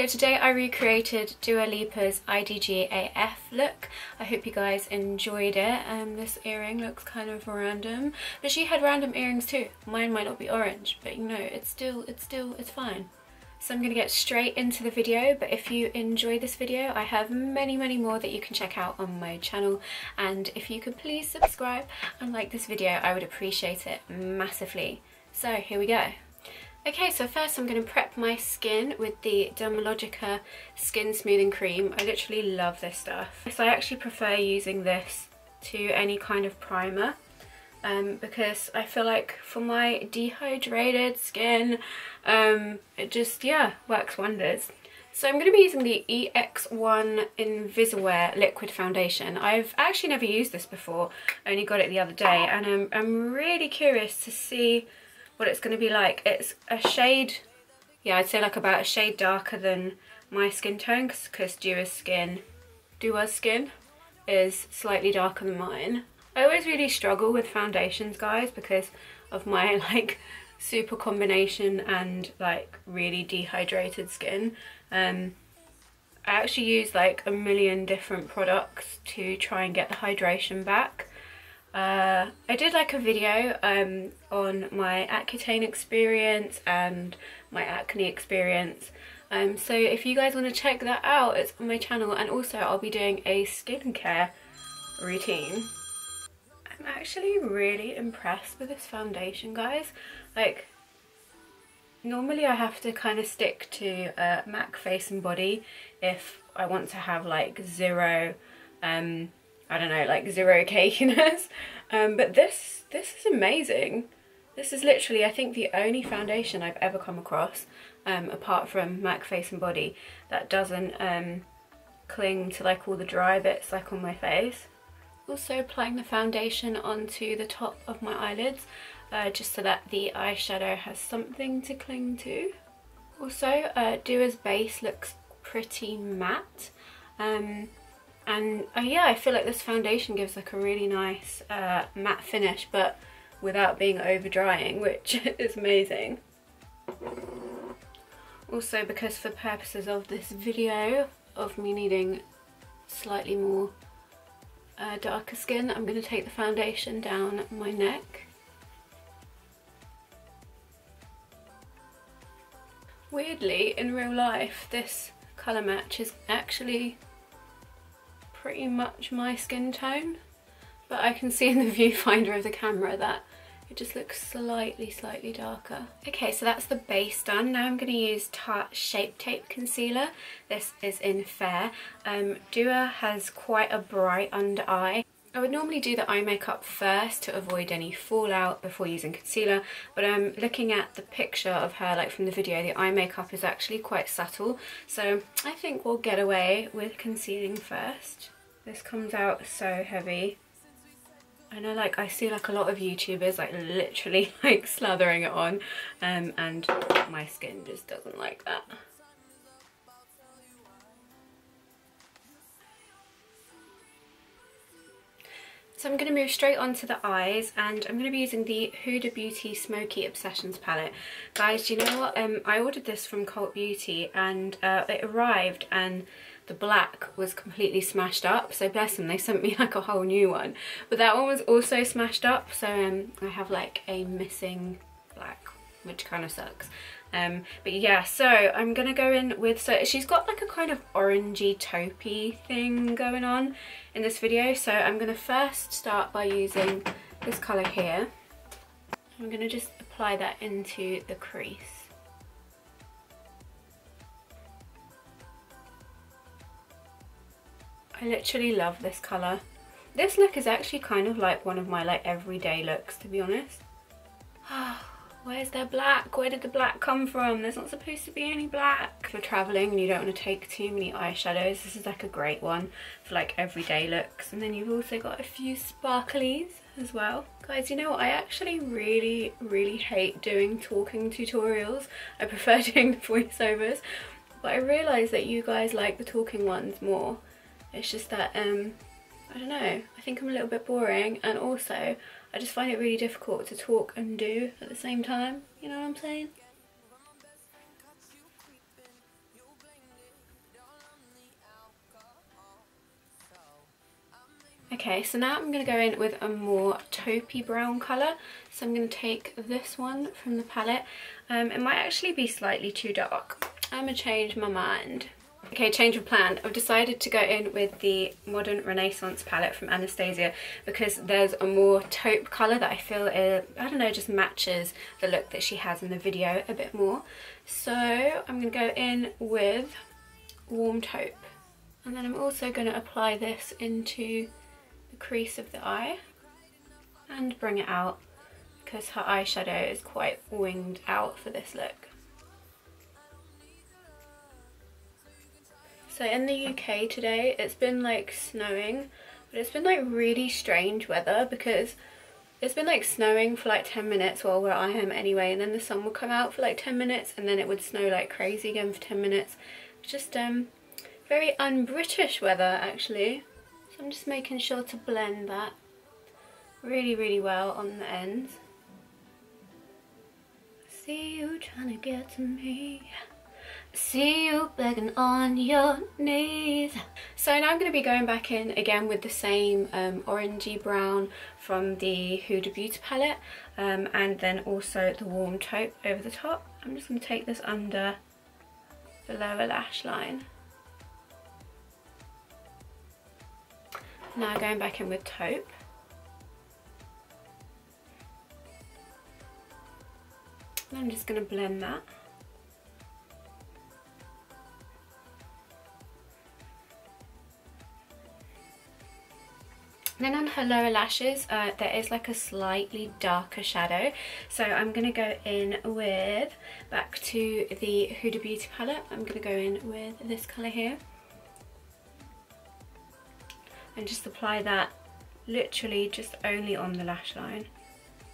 So today I recreated Dua Lipa's IDGAF look. I hope you guys enjoyed it. This earring looks kind of random, but she had random earrings too. Mine might not be orange, but you know, it's fine. So I'm going to get straight into the video, but if you enjoy this video, I have many more that you can check out on my channel, and if you could please subscribe and like this video, I would appreciate it massively. So here we go. Okay, so first I'm going to prep my skin with the Dermalogica Skin Smoothing Cream. I literally love this stuff. So I actually prefer using this to any kind of primer because I feel like for my dehydrated skin, it just, yeah, works wonders. So I'm going to be using the EX1 Invisiwear Liquid Foundation. I've actually never used this before, I only got it the other day, and I'm really curious to see what it's going to be like. It's a shade, yeah, I'd say like about a shade darker than my skin tone, because Dua's skin is slightly darker than mine. I always really struggle with foundations, guys, because of my like super combination and like really dehydrated skin. I actually use like a million different products to try and get the hydration back. I did like a video on my Accutane experience and my acne experience, so if you guys want to check that out, it's on my channel, and also I'll be doing a skincare routine. I'm actually really impressed with this foundation, guys. Like, normally I have to kind of stick to MAC Face and Body if I want to have like zero I don't know, like zero cakiness, but this is amazing. This is literally, I think, the only foundation I've ever come across, apart from MAC Face and Body, that doesn't cling to like all the dry bits like on my face. Also applying the foundation onto the top of my eyelids, just so that the eyeshadow has something to cling to. Also, Dua's base looks pretty matte. And yeah, I feel like this foundation gives like a really nice matte finish, but without being over drying, which is amazing. Also, because for purposes of this video, of me needing slightly more darker skin, I'm going to take the foundation down my neck. Weirdly, in real life, this colour match is actually pretty much my skin tone, but I can see in the viewfinder of the camera that it just looks slightly darker. Okay, so that's the base done. Now I'm going to use Tarte Shape Tape Concealer. This is in Fair. Dua has quite a bright under eye. I would normally do the eye makeup first to avoid any fallout before using concealer, but looking at the picture of her, like from the video, the eye makeup is actually quite subtle, so I think we'll get away with concealing first. This comes out so heavy. I know, like, I see like a lot of YouTubers like literally like slathering it on, and my skin just doesn't like that. So I'm going to move straight on to the eyes, and I'm going to be using the Huda Beauty Smoky Obsessions palette. Guys, do you know what? I ordered this from Cult Beauty, and it arrived and the black was completely smashed up, so bless them, they sent me like a whole new one. But that one was also smashed up, so I have like a missing black, which kind of sucks. But yeah, so I'm gonna go in with, so she's got like a kind of orangey taupey thing going on in this video, so I'm gonna first start by using this colour here. I'm gonna just apply that into the crease. I literally love this colour. This look is actually kind of like one of my like everyday looks, to be honest. Where's there black? Where did the black come from? There's not supposed to be any black. If you're travelling and you don't want to take too many eyeshadows, this is like a great one for like everyday looks. And then you've also got a few sparklies as well. Guys, you know what? I actually really hate doing talking tutorials. I prefer doing the voiceovers. But I realise that you guys like the talking ones more. It's just that, I don't know, I think I'm a little bit boring, and also I just find it really difficult to talk and do at the same time, you know what I'm saying? Okay, so now I'm going to go in with a more taupey brown colour. So I'm going to take this one from the palette. It might actually be slightly too dark. I'm going to change my mind. Okay, change of plan. I've decided to go in with the Modern Renaissance palette from Anastasia because there's a more taupe colour that I feel, I don't know, just matches the look that she has in the video a bit more. So I'm going to go in with warm taupe. And then I'm also going to apply this into the crease of the eye and bring it out because her eyeshadow is quite winged out for this look. So in the UK today, it's been like snowing, but it's been like really strange weather because it's been like snowing for like 10 minutes, well where I am anyway, and then the sun would come out for like 10 minutes and then it would snow like crazy again for 10 minutes. It's just very un-British weather actually. So I'm just making sure to blend that really well on the ends. See you trying to get to me. See you begging on your knees. So now I'm going to be going back in again with the same orangey brown from the Huda Beauty palette and then also the warm taupe over the top. I'm just going to take this under the lower lash line. Now going back in with taupe. And I'm just going to blend that. Then on her lower lashes, there is like a slightly darker shadow. So I'm going to go in with, back to the Huda Beauty palette, I'm going to go in with this colour here. And just apply that literally just only on the lash line,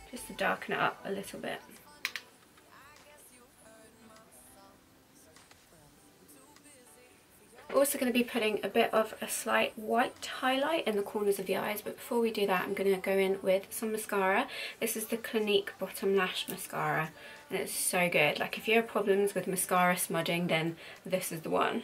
just to darken it up a little bit. Also going to be putting a bit of a slight white highlight in the corners of the eyes, but before we do that I'm going to go in with some mascara. This is the Clinique Bottom Lash Mascara and it's so good. Like if you have problems with mascara smudging, then this is the one.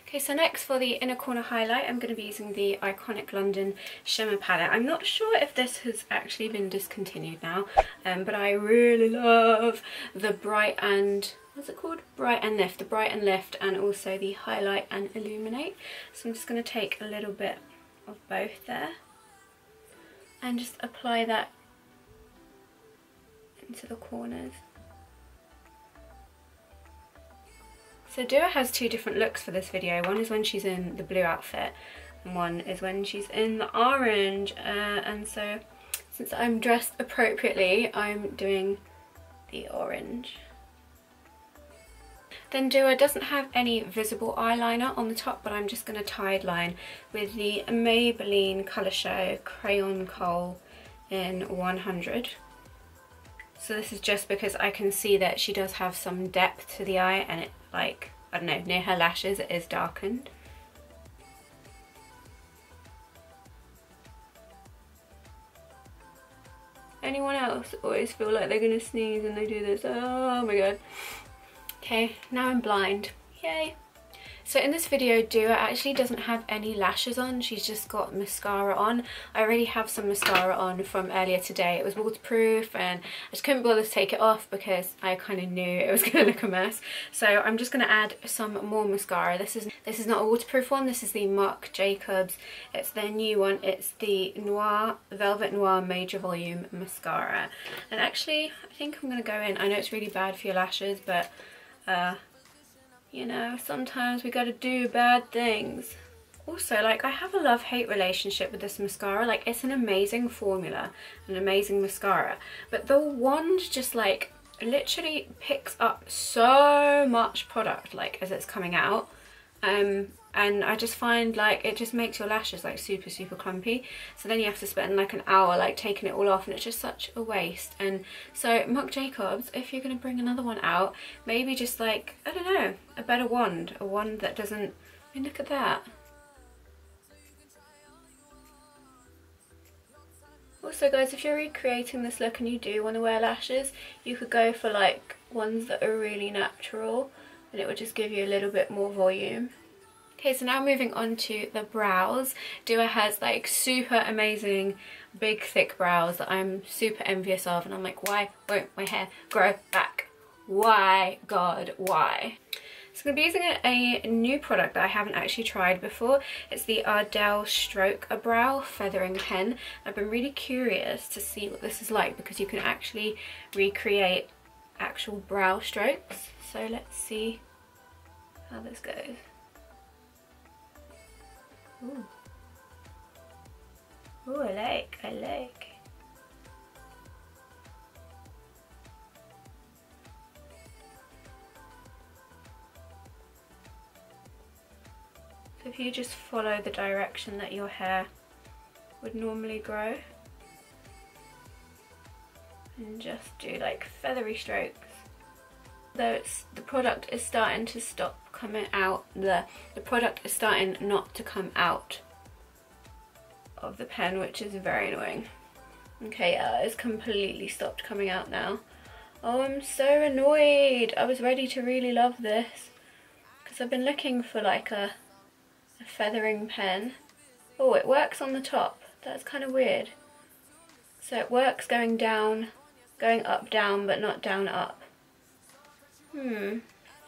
Okay, so next for the inner corner highlight, I'm going to be using the Iconic London Shimmer palette. I'm not sure if this has actually been discontinued now, but I really love the Bright and, what's it called? Bright and Lift. The Bright and Lift and also the Highlight and Illuminate. So I'm just going to take a little bit of both there and just apply that into the corners. So Dua has two different looks for this video. One is when she's in the blue outfit and one is when she's in the orange. And so since I'm dressed appropriately, I'm doing the orange. Then Dua doesn't have any visible eyeliner on the top, but I'm just going to tide line with the Maybelline Colour Show Crayon Kohl in 100. So this is just because I can see that she does have some depth to the eye and it, like, I don't know, near her lashes it is darkened. Anyone else always feel like they're gonna sneeze and they do this? Oh my god. Okay, now I'm blind. Yay. So in this video, Dua actually doesn't have any lashes on, she's just got mascara on. I already have some mascara on from earlier today. It was waterproof and I just couldn't bother to take it off because I kind of knew it was going to look a mess. So I'm just going to add some more mascara. This is not a waterproof one, this is the Marc Jacobs. It's their new one, it's the Velvet Noir Major Volume Mascara. And actually, I think I'm going to go in, I know it's really bad for your lashes, but you know, sometimes we gotta do bad things. Also, like, I have a love-hate relationship with this mascara. Like, it's an amazing formula, an amazing mascara, but the wand just, like, literally picks up so much product, like, as it's coming out. And I just find, like, it just makes your lashes, like, super clumpy. So then you have to spend, like, an hour, like, taking it all off, and it's just such a waste. And so Marc Jacobs, if you're going to bring another one out, maybe just, like, I don't know, a better wand. A wand that doesn't, I mean, look at that. Also guys, if you're recreating this look and you do want to wear lashes, you could go for like ones that are really natural and it would just give you a little bit more volume. Okay, so now moving on to the brows. Dua has like super amazing big thick brows that I'm super envious of, and I'm like, why won't my hair grow back? Why, God, why? So I'm going to be using a new product that I haven't actually tried before. It's the Ardell Stroke a Brow Feathering Pen. I've been really curious to see what this is like because you can actually recreate actual brow strokes. So let's see how this goes. Ooh. Ooh, I like. So if you just follow the direction that your hair would normally grow and just do like feathery strokes. Though the product is starting to stop coming out, the product is starting not to come out of the pen, which is very annoying. Okay, yeah, it's completely stopped coming out now. Oh, I'm so annoyed. I was ready to really love this because I've been looking for like a feathering pen. Oh, it works on the top. That's kind of weird. So it works going down, going up, down, but not down, up.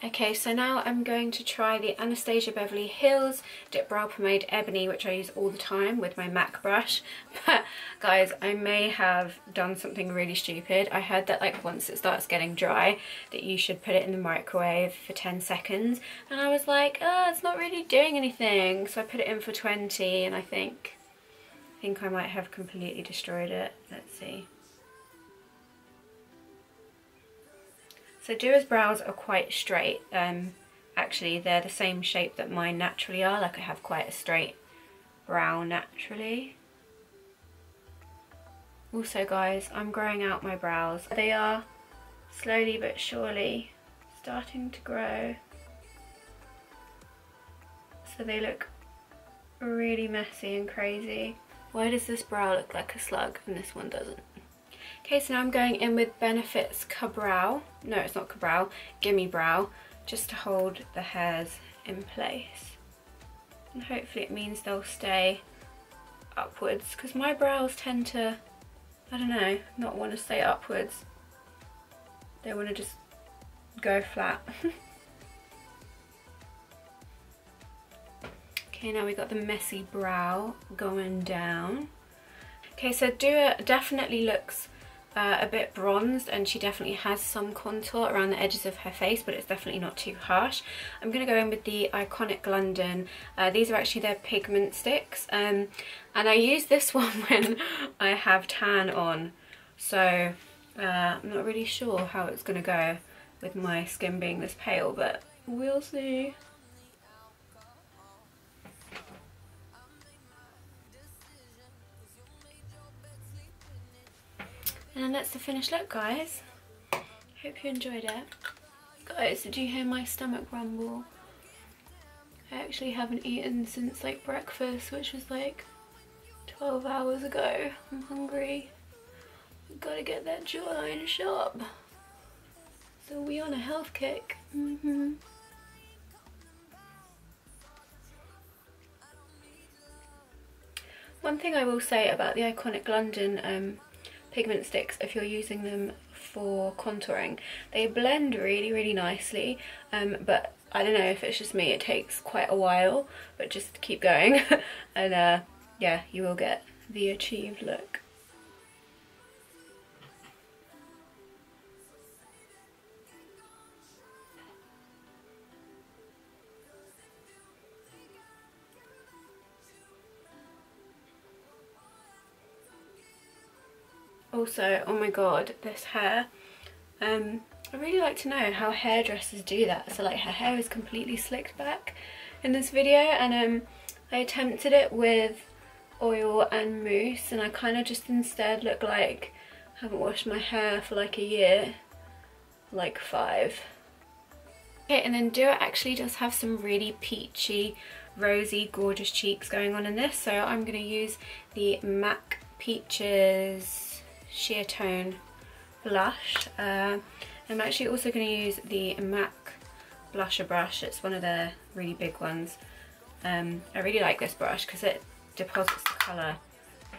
Okay, so now I'm going to try the Anastasia Beverly Hills Dip Brow Pomade Ebony, which I use all the time with my MAC brush. But guys, I may have done something really stupid. I heard that like once it starts getting dry that you should put it in the microwave for 10 seconds. And I was like, oh, it's not really doing anything. So I put it in for 20 and I think I might have completely destroyed it. Let's see. So Dua's brows are quite straight. Actually, they're the same shape that mine naturally are. Like I have quite a straight brow naturally. Also guys, I'm growing out my brows. They are slowly but surely starting to grow. So they look really messy and crazy. Why does this brow look like a slug and this one doesn't? Okay, so now I'm going in with Benefit's Ka-Brow. No, it's not Ka-Brow, Gimme Brow, just to hold the hairs in place. And hopefully it means they'll stay upwards, because my brows tend to, I don't know, not want to stay upwards. They want to just go flat. Okay, now we got the messy brow going down. Okay, so Dua definitely looks a bit bronzed, and she definitely has some contour around the edges of her face, but it's definitely not too harsh. I'm going to go in with the Iconic London. These are actually their pigment sticks, and I use this one when I have tan on, so I'm not really sure how it's going to go with my skin being this pale, but we'll see. And that's the finished look, guys. Hope you enjoyed it. Guys, did you hear my stomach rumble? I actually haven't eaten since like breakfast, which was like 12 hours ago. I'm hungry. I've got to get that jawline sharp. So we on a health kick. One thing I will say about the Iconic London pigment sticks, if you're using them for contouring, they blend really nicely, but I don't know if it's just me, it takes quite a while, but just keep going and yeah, you will get the achieved look. Also, oh my god, this hair, I really like to know how hairdressers do that. So like her hair is completely slicked back in this video, and I attempted it with oil and mousse, and I kind of just instead look like I haven't washed my hair for like a year, like 5. Okay, and then Dua actually does have some really peachy, rosy, gorgeous cheeks going on in this, so I'm going to use the MAC Peaches Sheer Tone blush. I'm actually also going to use the MAC blusher brush. It's one of their really big ones. I really like this brush because it deposits the colour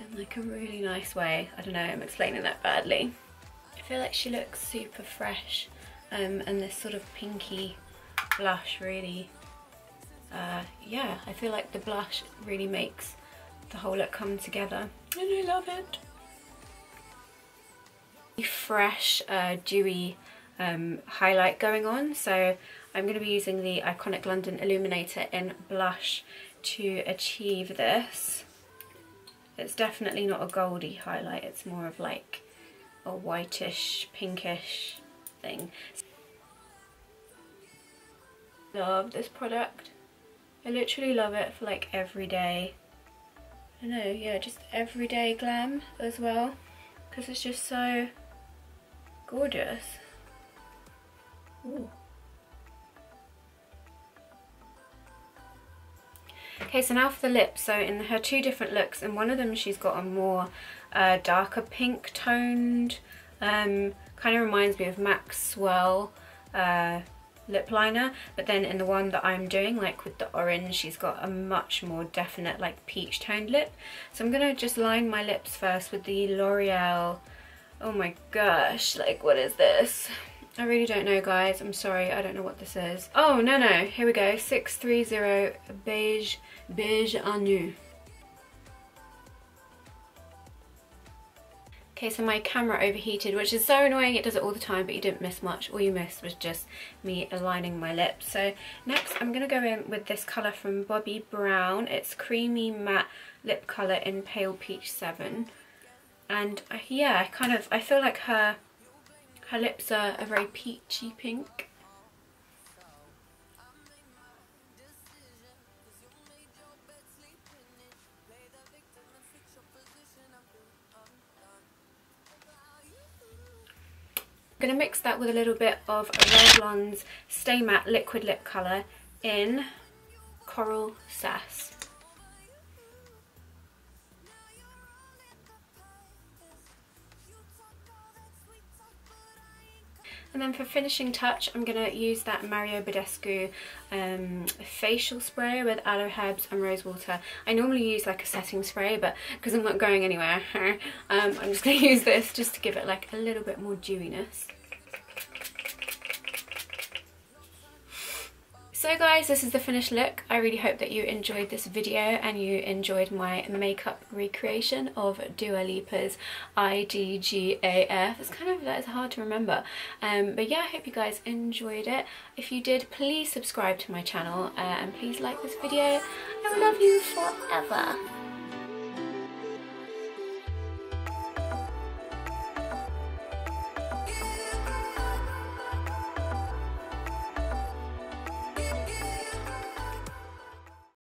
in like a really nice way. I don't know, I'm explaining that badly. I feel like she looks super fresh, and this sort of pinky blush really, yeah, I feel like the blush really makes the whole look come together, and I love it. Fresh, dewy highlight going on, so I'm going to be using the Iconic London Illuminator in blush to achieve this. It's definitely not a goldy highlight, it's more of like a whitish, pinkish thing. Love this product. I literally love it for like everyday, I don't know, yeah, just everyday glam as well, because it's just so gorgeous. Ooh. Okay, so now for the lips. So in her two different looks, in one of them she's got a more darker pink toned, kind of reminds me of MAC's Swirl lip liner, but then in the one that I'm doing, like with the orange, she's got a much more definite like peach toned lip. So I'm gonna just line my lips first with the L'Oreal, oh my gosh, like what is this? I really don't know, guys. I'm sorry, I don't know what this is. Oh, no, here we go. 630 Beige Anu. Okay, so my camera overheated, which is so annoying. It does it all the time, but you didn't miss much. All you missed was just me aligning my lips. So next, I'm going to go in with this colour from Bobbi Brown. It's Creamy Matte Lip Colour in Pale Peach 7. And yeah, I feel like her lips are a very peachy pink. I'm going to mix that with a little bit of Revlon's Stay Matte Liquid Lip Colour in Coral Sass. And then for finishing touch, I'm going to use that Mario Badescu facial spray with aloe herbs and rose water. I normally use like a setting spray, but because I'm not going anywhere, I'm just going to use this just to give it like a little bit more dewiness. So guys, this is the finished look. I really hope that you enjoyed this video and you enjoyed my makeup recreation of Dua Lipa's IDGAF. It's hard to remember. But yeah, I hope you guys enjoyed it. If you did, please subscribe to my channel and please like this video. I love you forever.